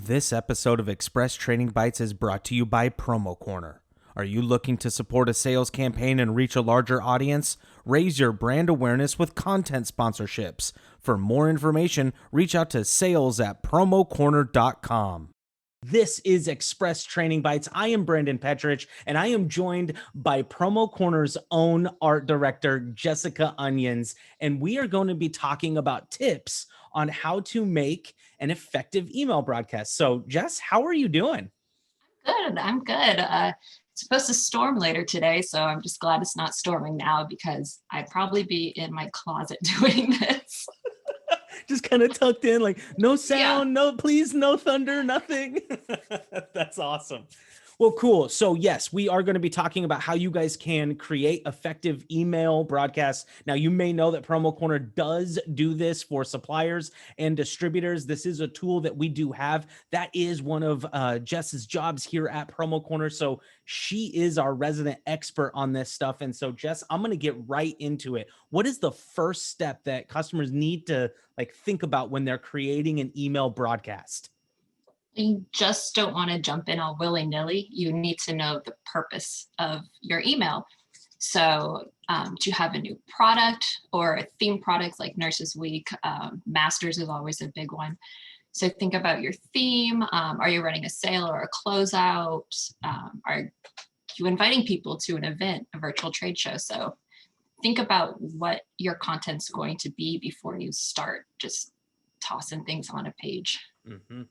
This episode of Express Training Bites is brought to you by Promo Corner. Are you looking to support a sales campaign and reach a larger audience? Raise your brand awareness with content sponsorships. For more information, reach out to sales@promocorner.com. This is Express Training Bites. I am Brandon Petrich, and I am joined by Promo Corner's own art director, Jessica Onions, and we are going to be talking about tips on how to make an effective email broadcast. So, Jess, how are you doing? Good. I'm good. It's supposed to storm later today, so I'm just glad it's not storming now because I'd probably be in my closet doing this. Just kind of tucked in, like no sound, no, please, no thunder, nothing. That's awesome. Well, cool. So yes, we are going to be talking about how you guys can create effective email broadcasts. Now, you may know that Promo Corner does do this for suppliers and distributors. This is a tool that we do have. That is one of Jess's jobs here at Promo Corner. So she is our resident expert on this stuff. And so, Jess, I'm going to get right into it. What is the first step that customers need to think about when they're creating an email broadcast? You just don't want to jump in all willy-nilly. You need to know the purpose of your email. So do you have a new product or a theme product like Nurses Week? Masters is always a big one. So think about your theme. Are you running a sale or a closeout? Are you inviting people to an event, a virtual trade show? So think about what your content's going to be before you start just tossing things on a page. Mm-hmm.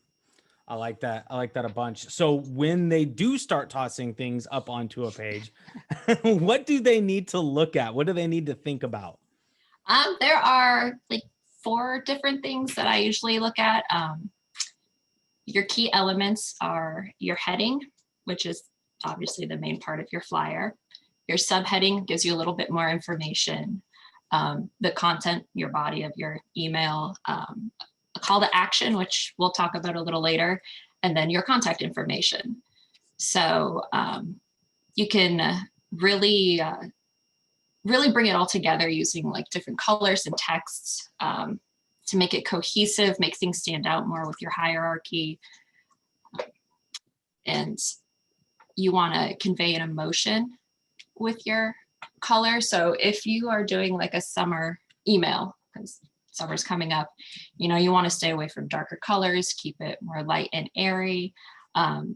I like that. I like that a bunch. So when they do start tossing things up onto a page, what do they need to look at? What do they need to think about? There are like 4 different things that I usually look at. Your key elements are your heading, which is obviously the main part of your flyer. Your subheading gives you a little bit more information. The content, your body of your email, a call to action, which we'll talk about a little later, and then your contact information. So you can really bring it all together using like different colors and texts to make it cohesive, make things stand out more with your hierarchy. And you want to convey an emotion with your color. So if you are doing like a summer email, because summer's coming up, you want to stay away from darker colors, keep it more light and airy.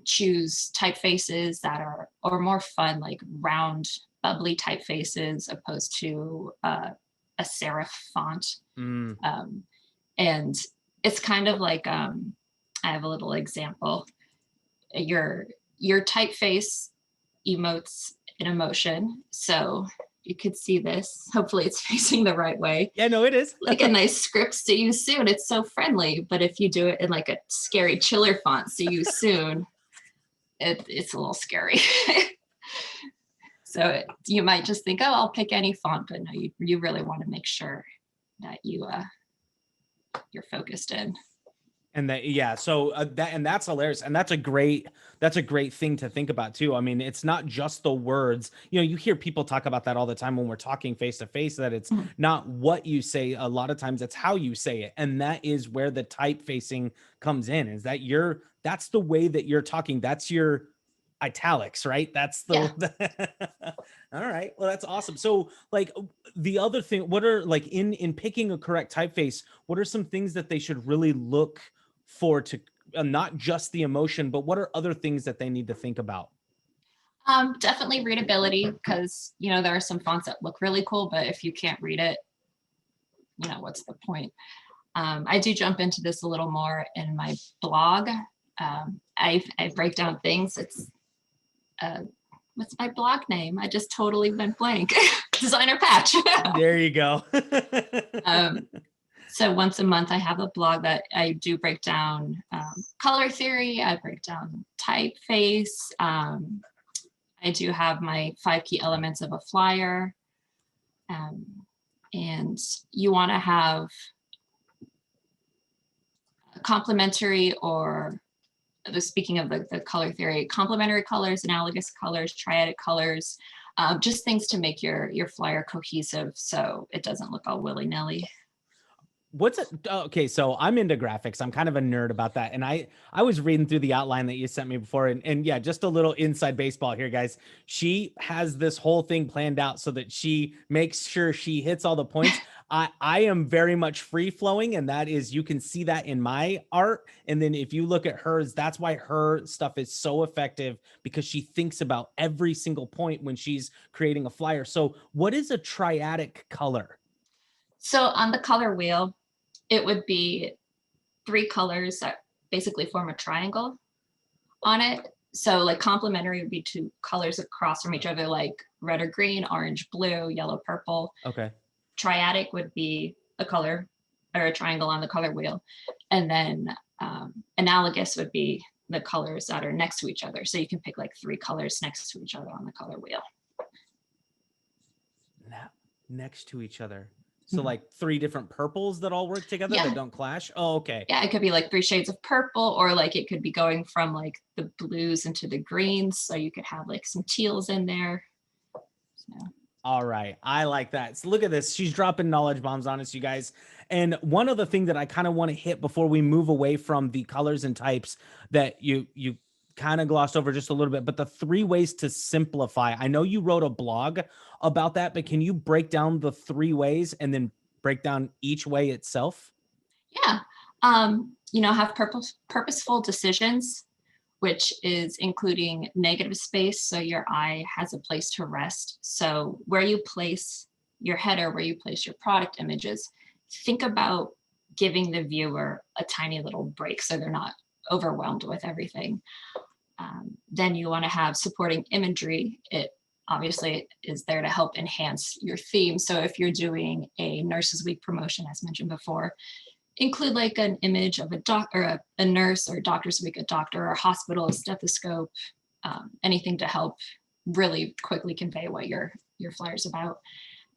Choose typefaces that are more fun, like round, bubbly typefaces, opposed to a serif font. And it's kind of like I have a little example. Your typeface emotes an emotion, so you could see this. Hopefully it's facing the right way. Yeah, no, it is. Like a nice script, see you soon. It's so friendly. But if you do it in like a scary chiller font, see you soon, it's a little scary. So you might just think, oh, I'll pick any font, but no, you really want to make sure that you're focused in. And that, yeah, so that's hilarious. And that's a great thing to think about too. I mean, it's not just the words, you hear people talk about that all the time when we're talking face to face, that it's not what you say. A lot of times it's how you say it. And that is where the typefacing comes in, is that that's the way that you're talking. That's your italics, right? That's all right. Well, that's awesome. So the other thing, what are in picking a correct typeface, what are some things that they should really look for to not just the emotion, but what are other things that they need to think about? Definitely readability, because there are some fonts that look really cool, but if you can't read it, what's the point? I do jump into this a little more in my blog. I break down things. It's what's my blog name? I just totally went blank. Designer Patch. There you go. So once a month, I have a blog that I do break down color theory. I break down typeface. I do have my 5 key elements of a flyer. And you want to have complementary, or speaking of the color theory, complementary colors, analogous colors, triadic colors, just things to make your flyer cohesive so it doesn't look all willy-nilly. What's it? Okay, so I'm into graphics. I'm kind of a nerd about that. And I was reading through the outline that you sent me before, and yeah, just a little inside baseball here, guys. She has this whole thing planned out so that she makes sure she hits all the points. I am very much free flowing, and that is, you can see that in my art. And then if you look at hers, that's why her stuff is so effective, because she thinks about every single point when she's creating a flyer. So what is a triadic color? So on the color wheel, it would be three colors that basically form a triangle on it. So like complementary would be two colors across from each other, like red or green, orange, blue, yellow, purple. Okay. Triadic would be a color or a triangle on the color wheel. And then analogous would be the colors that are next to each other. So you can pick like three colors next to each other on the color wheel. Next to each other. So Mhm. like three different purples that all work together Yeah. that don't clash. Oh, okay. Yeah, it could be like three shades of purple, or like it could be going from like the blues into the greens. So you could have like some teals in there. So. All right. I like that. So look at this. She's dropping knowledge bombs on us, you guys. And one other thing that I kind of want to hit before we move away from the colors and types that you kind of glossed over just a little bit, but the 3 ways to simplify. I know you wrote a blog about that, but can you break down the 3 ways and then break down each way itself? Yeah. Have purposeful decisions, which is including negative space. So your eye has a place to rest. So where you place your header, where you place your product images, think about giving the viewer a tiny little break so they're not overwhelmed with everything. Then you want to have supporting imagery. It obviously is there to help enhance your theme. So if you're doing a Nurses Week promotion, as mentioned before, include like an image of a doc or a nurse, or Doctor's Week, a doctor, or a hospital, a stethoscope, anything to help really quickly convey what your flyer's about.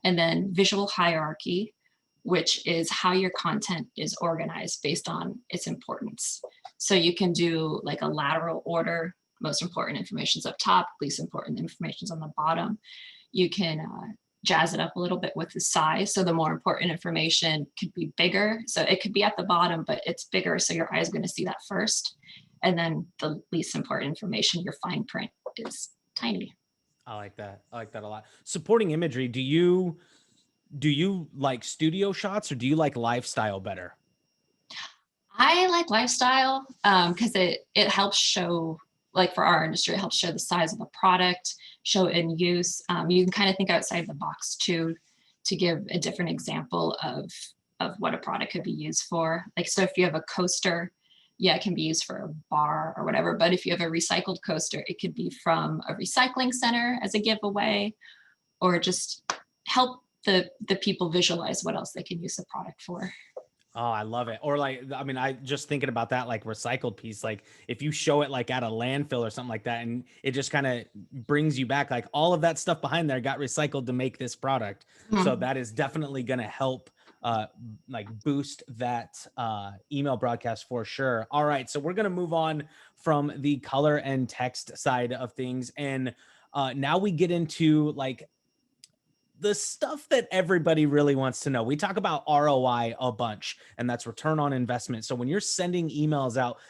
And then visual hierarchy, which is how your content is organized based on its importance. So you can do like a lateral order. Most important information's up top, least important information's on the bottom. You can jazz it up a little bit with the size. So the more important information could be bigger. So it could be at the bottom, but it's bigger. So your eye is going to see that first. And then the least important information, your fine print, is tiny. I like that. I like that a lot. Supporting imagery. Do you like studio shots, or do you like lifestyle better? I like lifestyle because it helps show, like for our industry, it helps show the size of the product, show it in use. You can kind of think outside the box too, to give a different example of what a product could be used for. Like, so if you have a coaster, yeah, it can be used for a bar or whatever. But if you have a recycled coaster, it could be from a recycling center as a giveaway, or just help the people visualize what else they can use the product for. Oh, I love it. Or like, I mean, I just thinking about that, like recycled piece, like if you show it like at a landfill or something like that, and it just kind of brings you back, like all of that stuff behind there got recycled to make this product. So Mhm. that is definitely going to help like boost that email broadcast for sure. All right. So we're going to move on from the color and text side of things. And now we get into like the stuff that everybody really wants to know. We talk about ROI a bunch, and that's return on investment. So when you're sending emails out,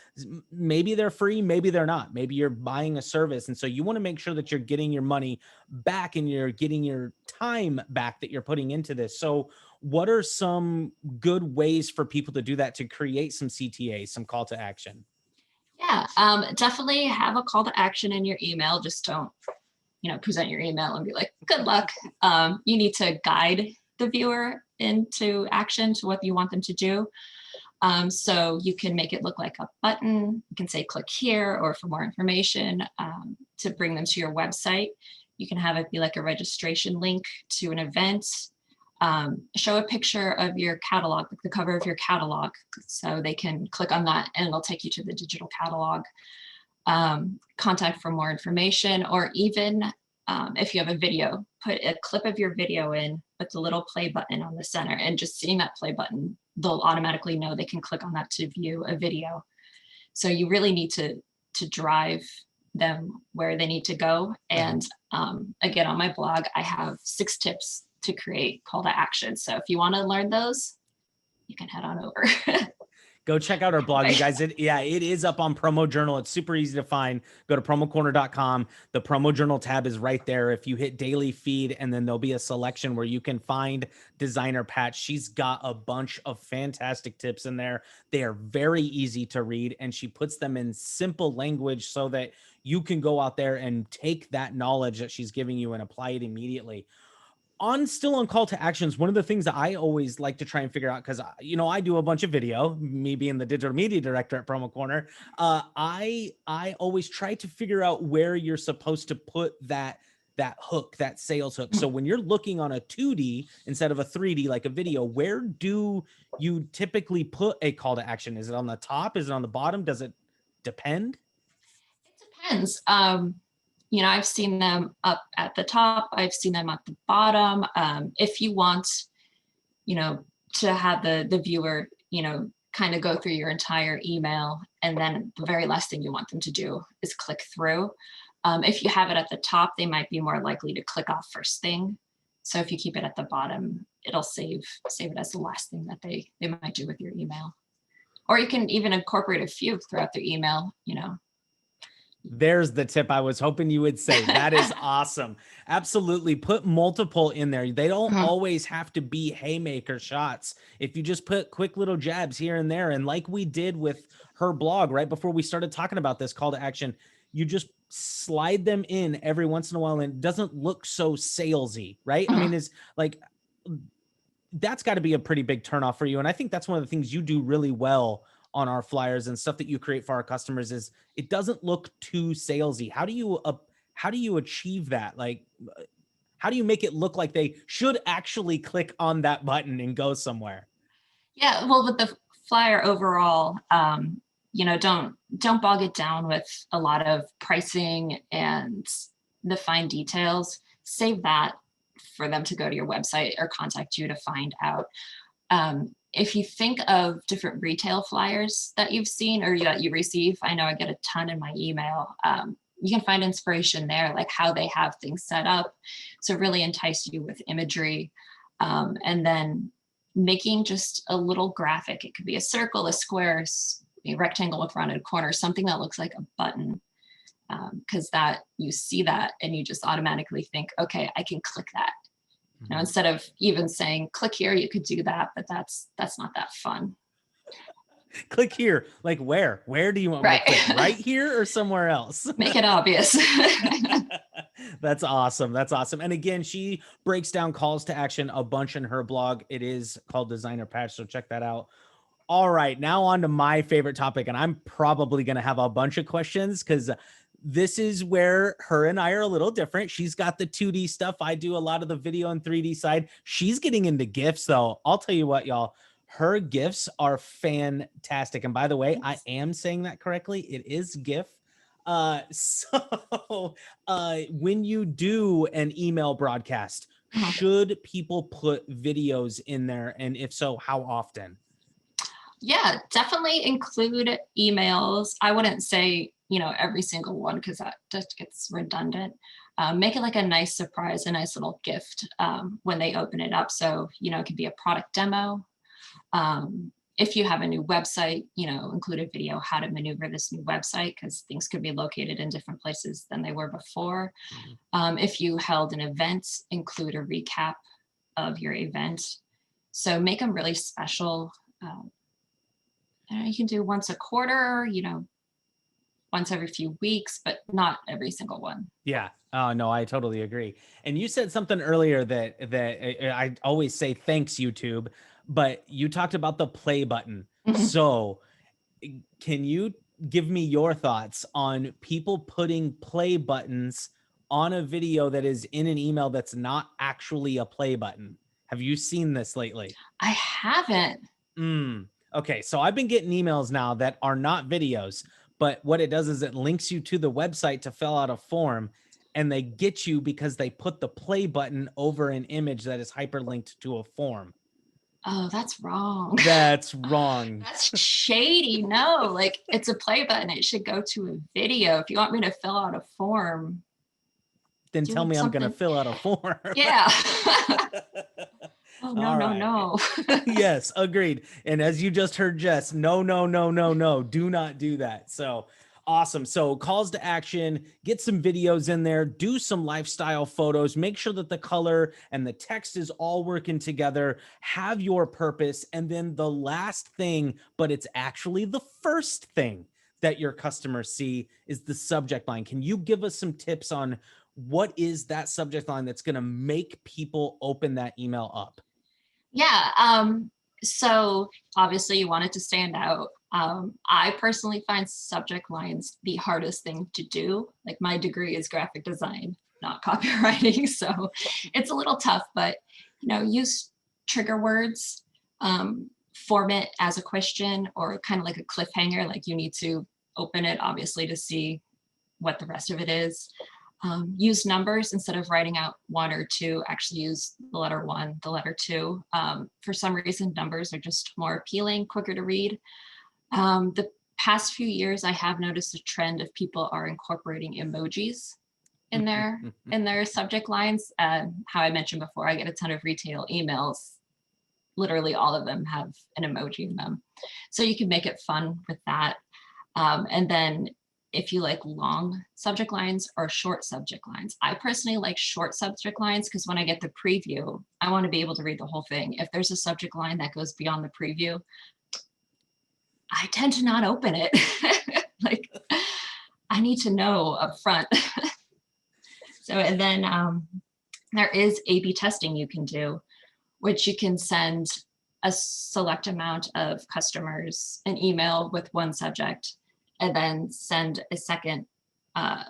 maybe they're free, maybe they're not. Maybe you're buying a service. And so you want to make sure that you're getting your money back and you're getting your time back that you're putting into this. So what are some good ways for people to do that, to create some CTAs, some call to action? Yeah, definitely have a call to action in your email. Just don't, present your email and be like, good luck. You need to guide the viewer into action, to what you want them to do. So you can make it look like a button. You can say click here, or for more information, to bring them to your website. You can have it be like a registration link to an event. Show a picture of your catalog, like the cover of your catalog, so they can click on that and it'll take you to the digital catalog. Contact for more information, or even if you have a video, put a clip of your video in with the little play button on the center, and just seeing that play button, they'll automatically know they can click on that to view a video. So you really need to drive them where they need to go. And again, on my blog, I have 6 tips to create call to action. So if you want to learn those, you can head on over. Go check out our blog, you Right. guys. It is up on Promo Journal. It's super easy to find. Go to promocorner.com. The Promo Journal tab is right there. If you hit daily feed, and then there'll be a selection where you can find Designer Pat. She's got a bunch of fantastic tips in there. They are very easy to read, and she puts them in simple language so that you can go out there and take that knowledge that she's giving you and apply it immediately. Still on call to actions, one of the things that I always like to try and figure out, because I do a bunch of video, me being the digital media director at Promo Corner, I always try to figure out where you're supposed to put that hook, that sales hook. So when you're looking on a 2D instead of a 3D, like a video, where do you typically put a call to action? Is it on the top? Is it on the bottom? Does it depend? It depends. I've seen them up at the top. I've seen them at the bottom. If you want, to have the viewer, kind of go through your entire email, and then the very last thing you want them to do is click through. If you have it at the top, they might be more likely to click off first thing. So if you keep it at the bottom, it'll save it as the last thing that they might do with your email. Or you can even incorporate a few throughout their email, There's the tip I was hoping you would say. That is awesome. Absolutely. Put multiple in there. They don't always have to be haymaker shots. If you just put quick little jabs here and there, and like we did with her blog right before we started talking about this call to action, you just slide them in every once in a while, and it doesn't look so salesy, right? I mean, it's like, that's got to be a pretty big turnoff for you. And I think that's one of the things you do really well on our flyers and stuff that you create for our customers, is it doesn't look too salesy. How do you achieve that? Like, how do you make it look like they should actually click on that button and go somewhere? Yeah, well, with the flyer overall, don't bog it down with a lot of pricing and the fine details. Save that for them to go to your website or contact you to find out. If you think of different retail flyers that you've seen or that you receive, I know I get a ton in my email. You can find inspiration there, like how they have things set up. So really entice you with imagery. And then making just a little graphic. It could be a circle, a square, a rectangle with rounded corners, something that looks like a button. Because that you see that and you just automatically think, okay, I can click that. Instead of even saying click here, you could do that, but that's not that fun. Click here, like where do you want me to click? Right here or somewhere else? Make it obvious. That's awesome. And again, she breaks down calls to action a bunch in her blog. It is called Designer Patch, so check that out. All right, now on to my favorite topic, and I'm probably going to have a bunch of questions because this is where her and I are a little different. She's got the 2D stuff. I do a lot of the video and 3D side. She's getting into GIFs, though. I'll tell you what, y'all. Her GIFs are fantastic. And by the way, I am saying that correctly. It is GIF. When you do an email broadcast, should people put videos in there? And if so, how often? Yeah, definitely include emails. I wouldn't say, every single one, because that just gets redundant. Make it like a nice surprise, a nice little gift when they open it up. So, it could be a product demo. If you have a new website, include a video how to maneuver this new website, because things could be located in different places than they were before. If you held an event, include a recap of your event. So make them really special. You can do once a quarter, once every few weeks, but not every single one. Yeah. Oh, no, I totally agree. And you said something earlier that I always say, thanks, YouTube, but you talked about the play button. So can you give me your thoughts on people putting play buttons on a video that is in an email that's not actually a play button? Have you seen this lately? I haven't. Okay, so I've been getting emails now that are not videos, but what it does is it links you to the website to fill out a form, and they get you because they put the play button over an image that is hyperlinked to a form. Oh, that's wrong. That's wrong. That's shady. No, like it's a play button. It should go to a video. If you want me to fill out a form, then tell me I'm going to fill out a form. Yeah. Oh, no, All no, right. no. Yes, agreed. And as you just heard, Jess, no, no, no, no, no, do not do that. So awesome. So calls to action, get some videos in there, do some lifestyle photos, make sure that the color and the text is all working together, have your purpose. And then the last thing, but it's actually the first thing that your customers see is the subject line. Can you give us some tips on what is that subject line that's going to make people open that email up? Yeah. So obviously you want it to stand out. I personally find subject lines the hardest thing to do. Like my degree is graphic design, not copywriting. So it's a little tough, but use trigger words, form it as a question or kind of like a cliffhanger, like you need to open it obviously to see what the rest of it is. Use numbers instead of writing out 1 or 2, actually use the letter 1, the letter 2. For some reason, numbers are just more appealing, quicker to read. The past few years, I have noticed a trend of people are incorporating emojis in their subject lines. How I mentioned before, I get a ton of retail emails. Literally all of them have an emoji in them. So you can make it fun with that. And then if you like long subject lines or short subject lines. I personally like short subject lines because when I get the preview, I want to be able to read the whole thing. If there's a subject line that goes beyond the preview, I tend to not open it. Like, I need to know up front. So, and then there is A/B testing you can do, which you can send a select amount of customers an email with one subject and then send a second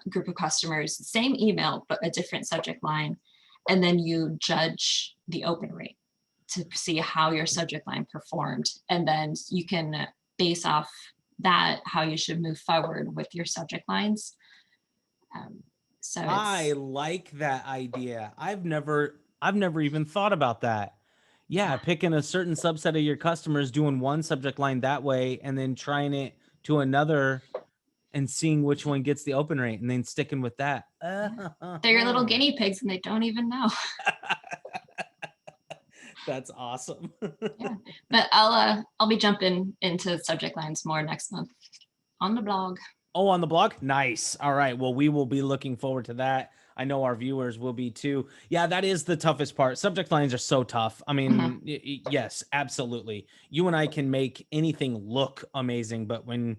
group of customers, same email, but a different subject line. And then you judge the open rate to see how your subject line performed. And then you can base off that how you should move forward with your subject lines. So I like that idea. I've never even thought about that. Yeah, picking a certain subset of your customers, doing one subject line that way, and then trying it to another and seeing which one gets the open rate and then sticking with that. they're your little guinea pigs and they don't even know. That's awesome. Yeah, but I'll be jumping into subject lines more next month on the blog. Oh, on the blog? Nice. All right. Well, we will be looking forward to that. I know our viewers will be too. Yeah, that is the toughest part. Subject lines are so tough. I mean, yes, absolutely. You and I can make anything look amazing, but when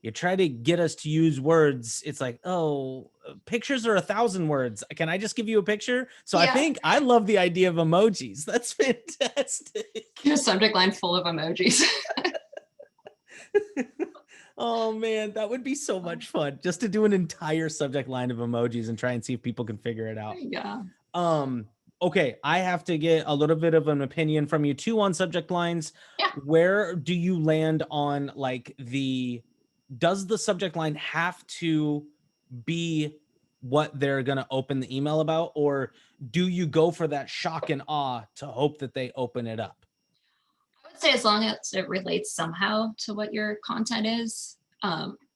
you try to get us to use words, it's like, oh, pictures are 1,000 words. Can I just give you a picture? So Yeah. I love the idea of emojis. That's fantastic. Your subject line full of emojis. Oh man, that would be so much fun just to do an entire subject line of emojis and try and see if people can figure it out. Yeah. Okay, I have to get a little bit of an opinion from you too on subject lines. Yeah. Where do you land on like does the subject line have to be what they're going to open the email about, or do you go for that shock and awe to hope that they open it up? I would say as long as it relates somehow to what your content is,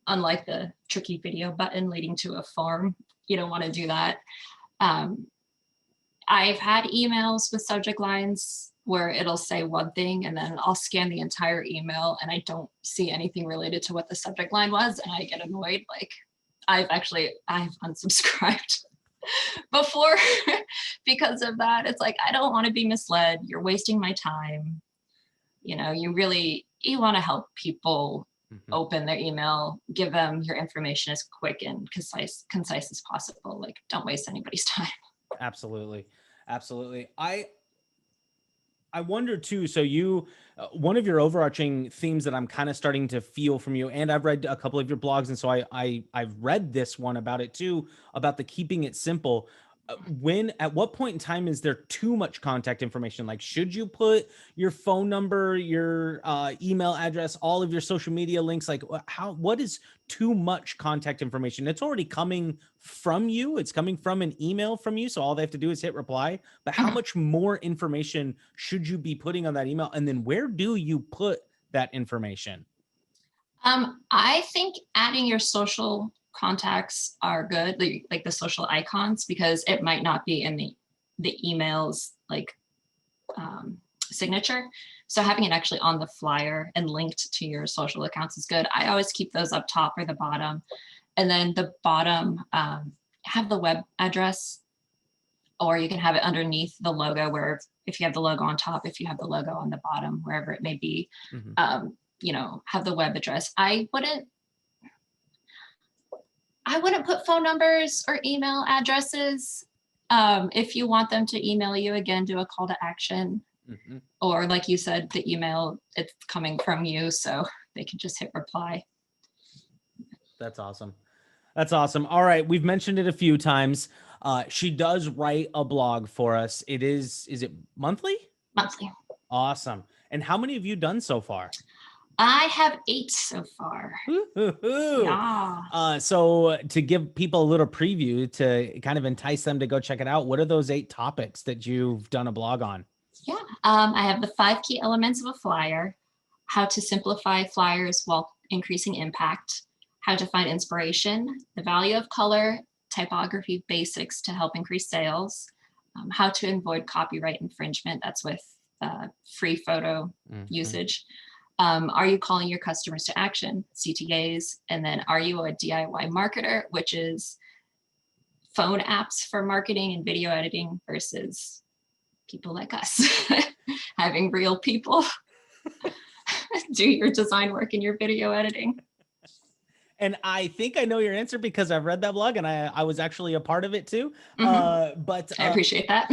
unlike the tricky video button leading to a form, you don't want to do that. I've had emails with subject lines where it'll say one thing and then I'll scan the entire email and I don't see anything related to what the subject line was and I get annoyed. Like I've unsubscribed before because of that. It's like, I don't want to be misled. You're wasting my time. You want to help people open their email, give them your information as quick and concise as possible. Like, don't waste anybody's time. Absolutely. Absolutely. I wonder too, so one of your overarching themes that I'm kind of starting to feel from you, and I've read a couple of your blogs, and so I've read this one about it too, about the keeping it simple. At what point in time is there too much contact information? Like, should you put your phone number, your email address, all of your social media links? Like, what is too much contact information? It's already coming from you. It's coming from an email from you. So all they have to do is hit reply. But how much more information should you be putting on that email? And then where do you put that information? I think adding your social contacts are good, like the social icons, because it might not be in the emails, like signature. So having it actually on the flyer and linked to your social accounts is good. I always keep those up top or the bottom. And then the bottom, have the web address, or you can have it underneath the logo, where if you have the logo on top, if you have the logo on the bottom, wherever it may be, you know, have the web address. I wouldn't put phone numbers or email addresses. If you want them to email you, again, do a call to action. Or like you said, the email, it's coming from you, so they can just hit reply. That's awesome. That's awesome. All right. We've mentioned it a few times. She does write a blog for us. Is it monthly? Monthly. Awesome. And how many have you done so far? I have 8 so far. Yeah. So to give people a little preview to kind of entice them to go check it out, what are those 8 topics that you've done a blog on? Yeah. I have the 5 key elements of a flyer, how to simplify flyers while increasing impact, how to find inspiration, the value of color, typography basics to help increase sales, how to avoid copyright infringement. That's with free photo usage. Are you calling your customers to action? CTAs. And then are you a DIY marketer, which is phone apps for marketing and video editing versus people like us having real people do your design work and your video editing. And I think I know your answer because I've read that blog and I was actually a part of it too. But I appreciate that.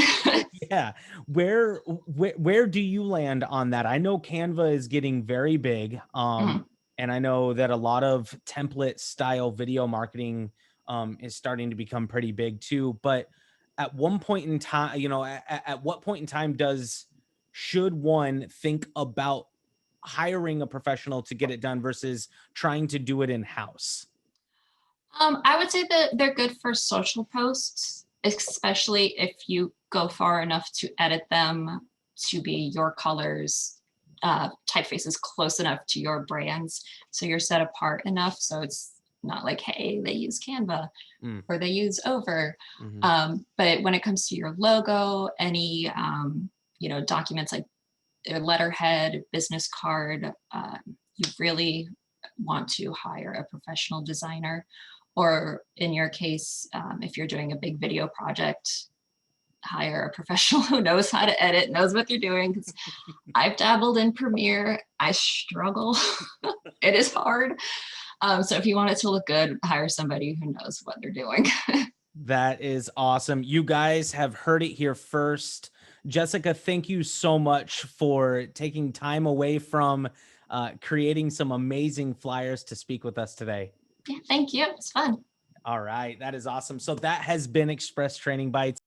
Yeah. Where do you land on that? I know Canva is getting very big. And I know that a lot of template style video marketing is starting to become pretty big too. But at one point in time, you know, at what point in time should one think about hiring a professional to get it done versus trying to do it in-house? I would say that they're good for social posts, especially if you go far enough to edit them to be your colors. Typeface is close enough to your brands, so you're set apart enough, so it's not like, hey, they use Canva or they use Over. But when it comes to your logo, any you know, documents like a letterhead, business card, you really want to hire a professional designer. Or in your case, if you're doing a big video project, hire a professional who knows how to edit, knows what they're doing. Because I've dabbled in Premiere. I struggle. It is hard. So if you want it to look good, hire somebody who knows what they're doing. That is awesome. You guys have heard it here first. Jessica, thank you so much for taking time away from creating some amazing flyers to speak with us today. Yeah, thank you. It's fun. All right. That is awesome. So that has been Express Training Bites.